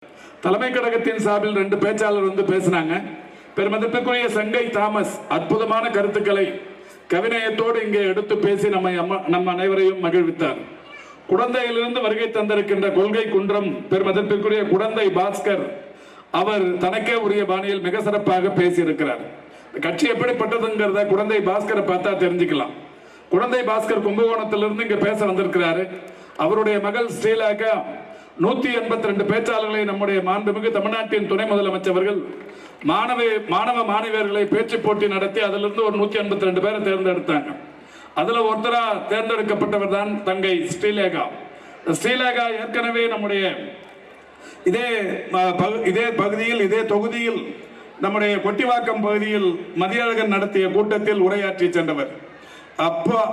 தலைமை கழகத்தின் சார்பில் 2 பேச்சாளர் வந்து பேசினாங்க. பெருமதிப்பிற்குரிய சங்கை தாமஸ் அற்புதமான கருத்துக்களை கவிநயத்தோடு இங்கே எடுத்து பேசி நம்ம அனைவரையும் மகிழ்வித்தார். குடந்தையிலிருந்து வருகை தந்திருக்கின்ற கொள்கை குன்றம் பெருமதிப்பிற்குரிய குடந்தை பாஸ்கர் அவர் தனக்கே உரிய பாணியில் மிக சிறப்பாக பேசியிருக்கிறார். கட்சி எப்படிப்பட்டதுங்கிறத குடந்தை பாஸ்கரை பார்த்தா தெரிஞ்சுக்கலாம். குடந்தை பாஸ்கர் கும்பகோணத்திலிருந்து இங்க பேச வந்திருக்கிறாரு. அவருடைய மகள் ஸ்ரீலேகா 182 பேச்சாளர்களை நம்முடைய மாண்புமிகு தமிழ்நாட்டின் துணை முதலமைச்சர்கள் மாணவ மாணவியர்களை பேச்சு போட்டி நடத்தி அதிலிருந்து ஒரு 182 பேரை தேர்ந்தெடுத்தாங்க. அதுல ஒருத்தரா தேர்ந்தெடுக்கப்பட்டவர் தான் தங்கை ஸ்ரீலேகா. ஸ்ரீலேகா ஏற்கனவே நம்முடைய இதே பகுதியில் இதே தொகுதியில் நம்முடைய கொட்டிவாக்கம் பகுதியில் மதியழகன் நடத்திய கூட்டத்தில் உரையாற்றி சென்றவர்.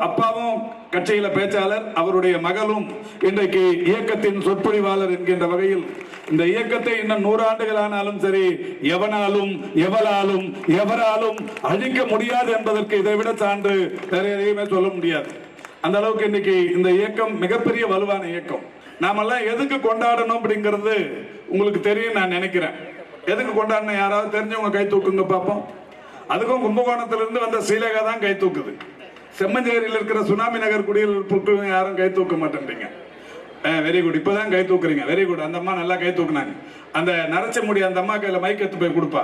அப்பாவும் கட்சியில பேச்சாளர், அவருடைய மகளும் இன்றைக்கு இயக்கத்தின் சொற்பொழிவாளர் என்கின்ற வகையில் இந்த இயக்கத்தை இன்னும் 100 ஆண்டுகள் ஆனாலும் சரி எவனாலும் எவராலும் அழிக்க முடியாது என்பதற்கு இதைவிட சான்று வேற எதையுமே சொல்ல முடியாது. அந்த அளவுக்கு இன்னைக்கு இந்த இயக்கம் மிகப்பெரிய வலுவான இயக்கம். நாமெல்லாம் எதுக்கு கொண்டாடணும் அப்படிங்கிறது உங்களுக்கு தெரியும் நான் நினைக்கிறேன். எதுக்கு கொண்டாடணும் யாராவது தெரிஞ்சவங்க கை தூக்குங்க பார்ப்போம். அதுக்கும் கும்பகோணத்திலிருந்து வந்த ஸ்ரீலேகா தான் கை தூக்குது. செம்மஞ்சேரியில் இருக்கிற சுனாமி நகர் குடியிருப்புக்கு யாரும் கை தூக்க மாட்டேன்றீங்க. வெரி குட், இப்பதான் கை தூக்குறீங்க. வெரி குட், அந்த அம்மா நல்லா கை தூக்குனாங்க. அந்த நரைச்ச முடி அந்த அம்மா கையில மைக் எடுத்து போய் கொடுப்பா.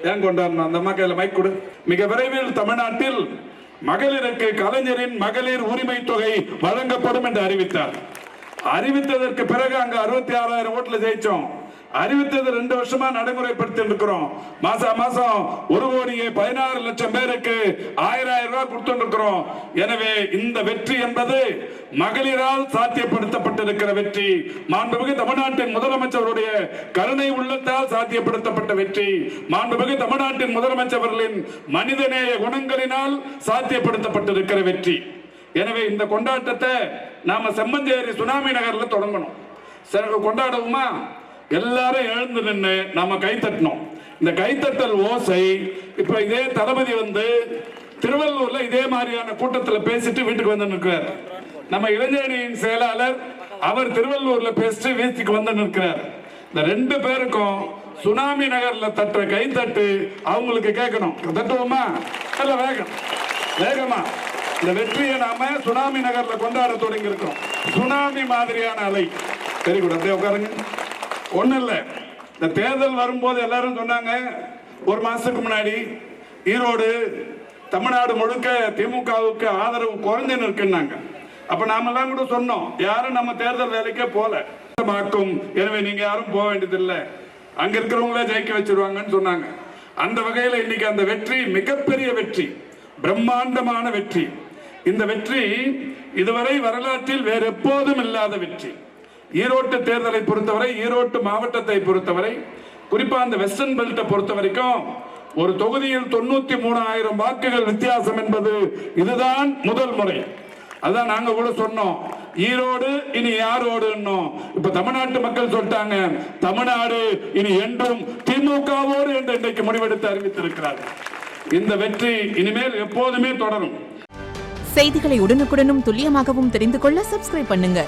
ஏன் கொண்டாடணும்? அந்த அம்மா கையில மைக் கொடு. மிக விரைவில் தமிழ்நாட்டில் மகளிருக்கு கலைஞரின் மகளிர் உரிமை தொகை வழங்கப்படும் என்று அறிவித்தார். அறிவித்ததற்கு பிறகு அங்க 66,000 ஓட்டுல ஜெயிச்சோம். அறிவித்தது 2 வருஷமா நடைமுறைப்படுத்தி இருக்கிறோம். மாசம் 1,16 லட்சம் பேருக்கு 1000 ரூபாய் கொடுத்துருக்கிறோம். எனவே இந்த வெற்றி என்பது மகளிரால் சாத்தியப்படுத்தப்பட்டிருக்கிற வெற்றி. மாண்புமிகு தமிழ்நாட்டின் முதலமைச்சருடைய கருணை உள்ளத்தால் சாத்தியப்படுத்தப்பட்ட வெற்றி. மாண்புமிகு தமிழ்நாட்டின் முதலமைச்சர்களின் மனிதநேய குணங்களினால் சாத்தியப்படுத்தப்பட்டிருக்கிற வெற்றி. எனவே இந்த கொண்டாட்டத்தை நாம செம்மஞ்சேரி சுனாமி நகர்ல தொடங்கணும். கொண்டாடுவோமா? எல்லாரும் எழுந்து நின்று நாம கை தட்டணும். இந்த கைத்தட்டல் ஓசை இப்ப இதே தளபதி வந்து திருவள்ளூர்ல இதே மாதிரியான கூட்டத்தில் பேசிட்டு வீட்டுக்கு வந்து நிற்கிறார். நம்ம இளைஞரின் செயலாளர் அவர் திருவள்ளூர்ல பேசிட்டு வீட்டுக்கு வந்து நிற்கிறார். இந்த 2 பேருக்கும் சுனாமி நகர்ல தட்டுற கைத்தட்டு அவங்களுக்கு கேட்கணும். தட்டுவோமா? இல்ல வேகமா இந்த வெற்றியை நாம சுனாமி நகர்ல கொண்டாட தொடங்கி இருக்கோம். சுனாமி மாதிரியான அலை. Very good. அப்படியே உட்காருங்க. ஒண்ணு இல்ல, இந்த தேர்தல் வரும்போது எல்லாரும் சொன்னாங்க, 1 மாசத்துக்கு முன்னாடி ஈரோடு தமிழ்நாடு முழுக்க திமுகவுக்கு ஆதரவு குறைஞ்சு நிற்குன்னாங்க. அப்ப நாமெல்லாம் கூட சொன்னோம், யாரும் நம்ம தேர்தல் வேலைக்கே போல. எனவே நீங்க யாரும் போக வேண்டியதில்லை, அங்க இருக்கிறவங்களே ஜெயிக்க வச்சிருவாங்கன்னு சொன்னாங்க. அந்த வகையில் இன்னைக்கு அந்த வெற்றி மிகப்பெரிய வெற்றி, பிரம்மாண்டமான வெற்றி. இந்த வெற்றி இதுவரை வரலாற்றில் வேறு எப்போதும் இல்லாத வெற்றி. ஈரோட்டு தேர்தலை பொறுத்தவரை, ஈரோட்டு மாவட்டத்தை பொறுத்தவரை, குறிப்பா அந்த வெஸ்டர்ன் பெல்ட்டை பொறுத்த வரைக்கும் ஒரு தொகுதியில் 93,000 வாக்குகள் வித்தியாசம் என்பது இதுதான் முதல் முறை. அதான் நாங்க கூட சொன்னோம், ஈரோடு இனி யாரோடு. இப்ப தமிழ்நாட்டு மக்கள் சொல்லிட்டாங்க, தமிழ்நாடு இனி என்றும் திமுகவோடு என்று இன்றைக்கு முடிவெடுத்து அறிவித்திருக்கிறார்கள். இந்த வெற்றி இனிமேல் எப்போதுமே தொடரும். செய்திகளை உடனுக்குடனும் துல்லியமாகவும் தெரிந்து கொள்ள சப்ஸ்கிரைப் பண்ணுங்க.